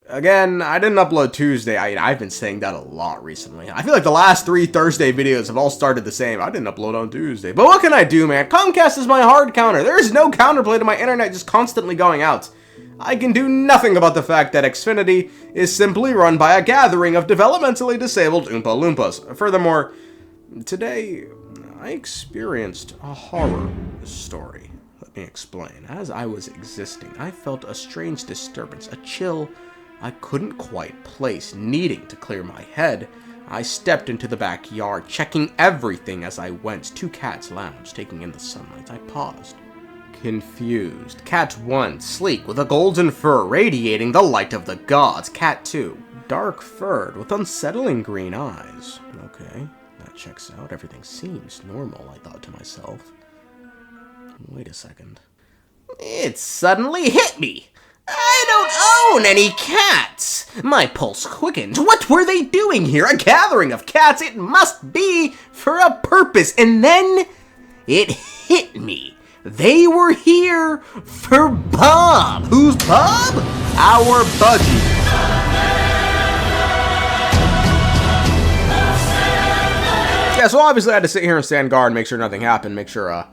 Again, I didn't upload Tuesday. I've been saying that a lot recently. I feel like the last 3 Thursday videos have all started the same. I didn't upload on Tuesday. But what can I do, man? Comcast is my hard counter. There is no counterplay to my internet just constantly going out. I can do nothing about the fact that Xfinity is simply run by a gathering of developmentally disabled Oompa Loompas. Furthermore, today, I experienced a horror story. Let me explain. As I was existing, I felt a strange disturbance, a chill I couldn't quite place. Needing to clear my head, I stepped into the backyard, checking everything as I went. 2 cats lounged, taking in the sunlight. I paused, confused. Cat 1, sleek, with a golden fur radiating the light of the gods. Cat 2, dark-furred, with unsettling green eyes. Okay, that checks out. Everything seems normal, I thought to myself. Wait a second. It suddenly hit me! I don't own any cats! My pulse quickened. What were they doing here? A gathering of cats? It must be for a purpose. And then it hit me. They were here for Bob. Who's Bob? Our budgie. Yeah, so obviously I had to sit here and stand guard, make sure nothing happened, make sure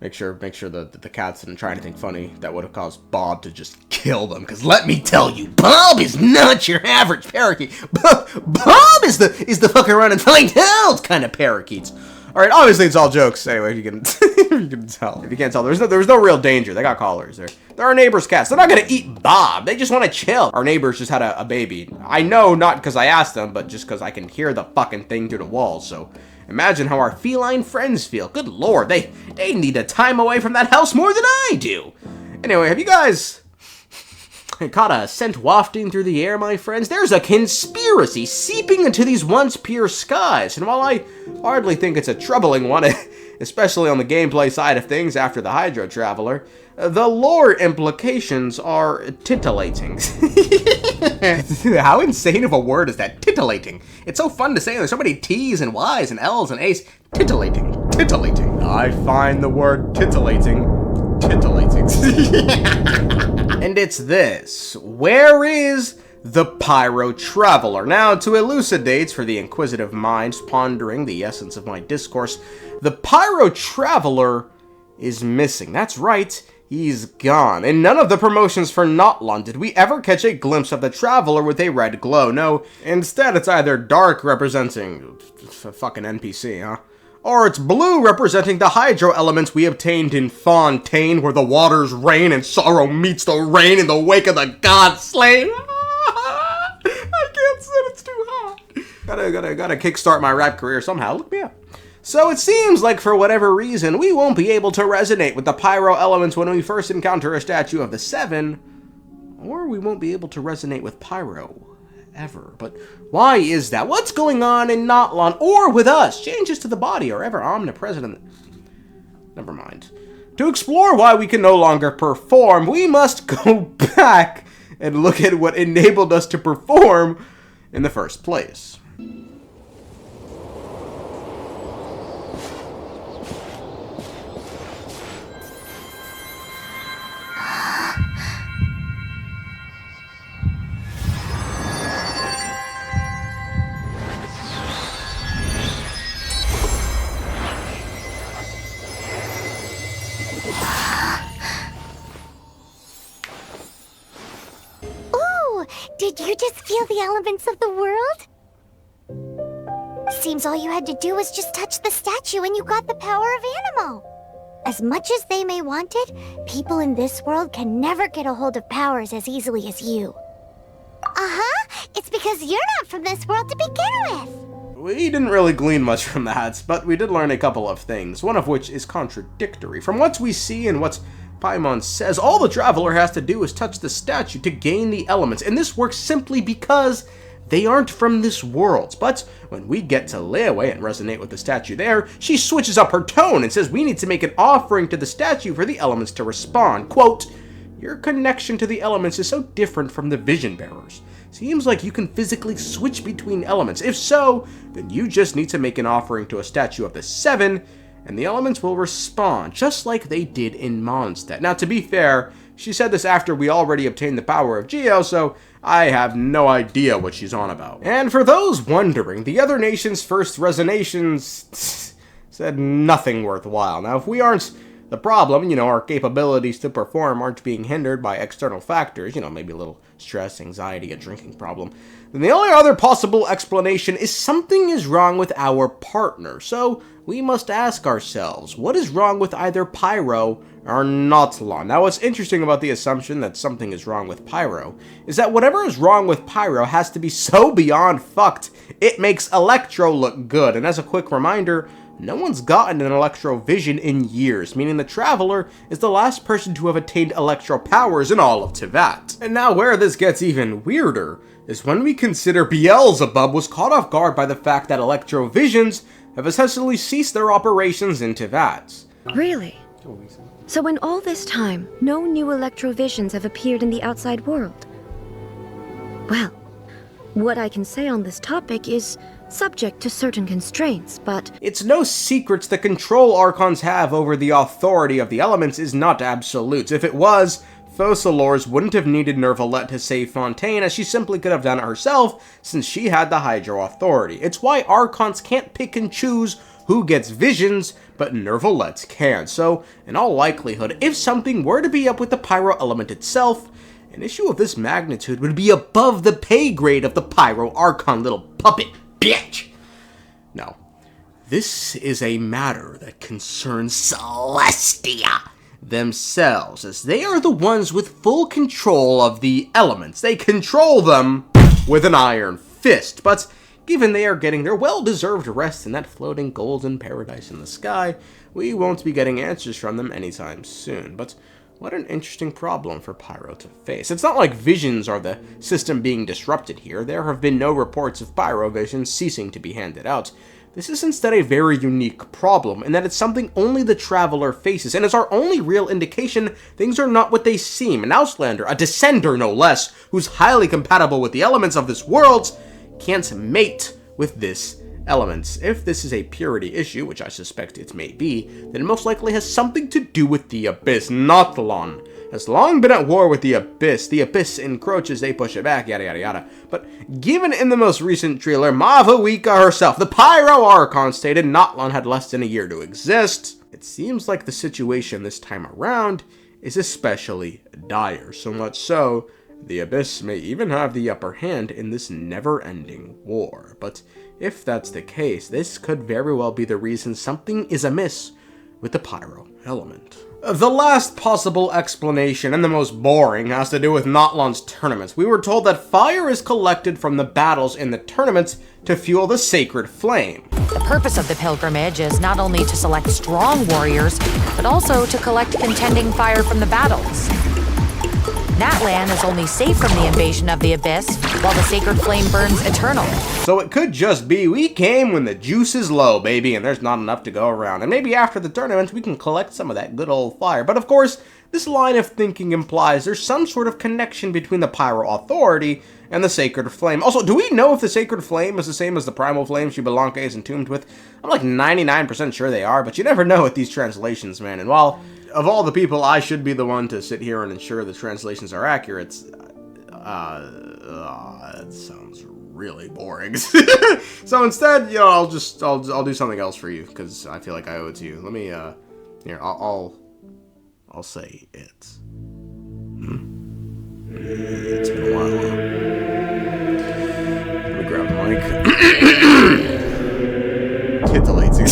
the cats didn't try anything funny that would have caused Bob to just kill them. Because let me tell you, Bob is not your average parakeet. Bob is the fuck around and find out kind of parakeets. All right, obviously it's all jokes. Anyway, you can you can tell. If you can't tell, there's no real danger. They got collars. They're our neighbor's cats. They're not gonna eat Bob. They just want to chill. Our neighbors just had a baby. I know, not because I asked them, but just because I can hear the fucking thing through the walls. So imagine how our feline friends feel. Good lord, they need a time away from that house more than I do. Anyway, have you guys caught a scent wafting through the air, my friends? There's a conspiracy seeping into these once pure skies, and while I hardly think it's a troubling one, especially on the gameplay side of things after the Hydro Traveler, the lore implications are titillating. How insane of a word is that? Titillating. It's so fun to say. There's so many T's and Y's and L's and A's. Titillating. Titillating. I find the word titillating. And it's this. Where is the Pyro Traveler? Now, to elucidate for the inquisitive minds pondering the essence of my discourse, the Pyro Traveler is missing. That's right. He's gone. In none of the promotions for Natlan did we ever catch a glimpse of the Traveler with a red glow. No, instead it's either dark representing fucking NPC, huh? Or it's blue representing the hydro elements we obtained in Fontaine, where the waters rain and sorrow meets the rain in the wake of the god slain. I can't sit, it's too hot. Gotta kickstart my rap career somehow. Look me up. So it seems like for whatever reason, we won't be able to resonate with the pyro elements when we first encounter a statue of the Seven, or we won't be able to resonate with Pyro ever. But why is that? What's going on in Natlan or with us? Changes to the body are ever omnipresent. Never mind. To explore why we can no longer perform, we must go back and look at what enabled us to perform in the first place. Did you just feel the elements of the world? Seems all you had to do was just touch the statue and you got the power of Animo. As much as they may want it, people in this world can never get a hold of powers as easily as you. It's because you're not from this world to begin with. We didn't really glean much from that, but we did learn a couple of things, one of which is contradictory. From what we see and what Paimon says, all the Traveler has to do is touch the statue to gain the elements, and this works simply because they aren't from this world. But when we get to Liyue and resonate with the statue there, she switches up her tone and says we need to make an offering to the statue for the elements to respond. Quote, "Your connection to the elements is so different from the Vision Bearers. Seems like you can physically switch between elements. If so, then you just need to make an offering to a statue of the Seven, and the elements will respond, just like they did in Mondstadt." Now, to be fair, she said this after we already obtained the power of Geo, so I have no idea what she's on about. And for those wondering, the other nation's first resonations said nothing worthwhile. Now, if we aren't the problem, our capabilities to perform aren't being hindered by external factors, maybe a little stress, anxiety, a drinking problem, then the only other possible explanation is something is wrong with our partner. So we must ask ourselves, what is wrong with either Pyro or Natlan? Now, what's interesting about the assumption that something is wrong with Pyro is that whatever is wrong with Pyro has to be so beyond fucked, it makes Electro look good. And as a quick reminder, no one's gotten an Electro vision in years, meaning the Traveler is the last person to have attained Electro powers in all of Teyvat. And now where this gets even weirder is when we consider Beelzebub was caught off guard by the fact that Electro visions have essentially ceased their operations in Teyvat. Really? So in all this time, no new Electrovisions have appeared in the outside world? Well, what I can say on this topic is subject to certain constraints, but it's no secret the control Archons have over the authority of the elements is not absolute. If it was, Focalors wouldn't have needed Nervalette to save Fontaine, as she simply could have done it herself since she had the Hydro authority. It's why Archons can't pick and choose who gets visions, but Nervalette can. So, in all likelihood, if something were to be up with the Pyro element itself, an issue of this magnitude would be above the pay grade of the Pyro Archon little puppet bitch. No, this is a matter that concerns Celestia themselves, as they are the ones with full control of the elements. They control them with an iron fist, but given they are getting their well-deserved rest in that floating golden paradise in the sky, we won't be getting answers from them anytime soon. But what an interesting problem for Pyro to face. It's not like visions are the system being disrupted here. There have been no reports of Pyro visions ceasing to be handed out. This is instead a very unique problem, in that it's something only the Traveler faces, and is our only real indication things are not what they seem. An Outlander, a Descender no less, who's highly compatible with the elements of this world, can't mate with this element. If this is a purity issue, which I suspect it may be, then it most likely has something to do with the Abyss. Natlan has long been at war with the Abyss encroaches, they push it back, yada yada yada. But given in the most recent trailer, Mavuika herself, the Pyro Archon, stated Natlan had less than a year to exist, it seems like the situation this time around is especially dire, so much so the Abyss may even have the upper hand in this never-ending war. But if that's the case, this could very well be the reason something is amiss with the Pyro element. The last possible explanation, and the most boring, has to do with Natlan's tournaments. We were told that fire is collected from the battles in the tournaments to fuel the sacred flame. The purpose of the pilgrimage is not only to select strong warriors, but also to collect contending fire from the battles. Natlan is only safe from the invasion of the Abyss, while the sacred flame burns eternal. So it could just be we came when the juice is low, baby, and there's not enough to go around. And maybe after the tournament we can collect some of that good old fire. But of course, this line of thinking implies there's some sort of connection between the Pyro Authority and the Sacred Flame. Also, do we know if the Sacred Flame is the same as the Primal Flame Xbalanque is entombed with? I'm like 99% sure they are, but you never know with these translations, man. And while of all the people, I should be the one to sit here and ensure the translations are accurate, that sounds really boring. So instead, I'll do something else for you, because I feel like I owe it to you. Let me, here, I'll say it. It's been a while. Let me grab the mic. Titillates.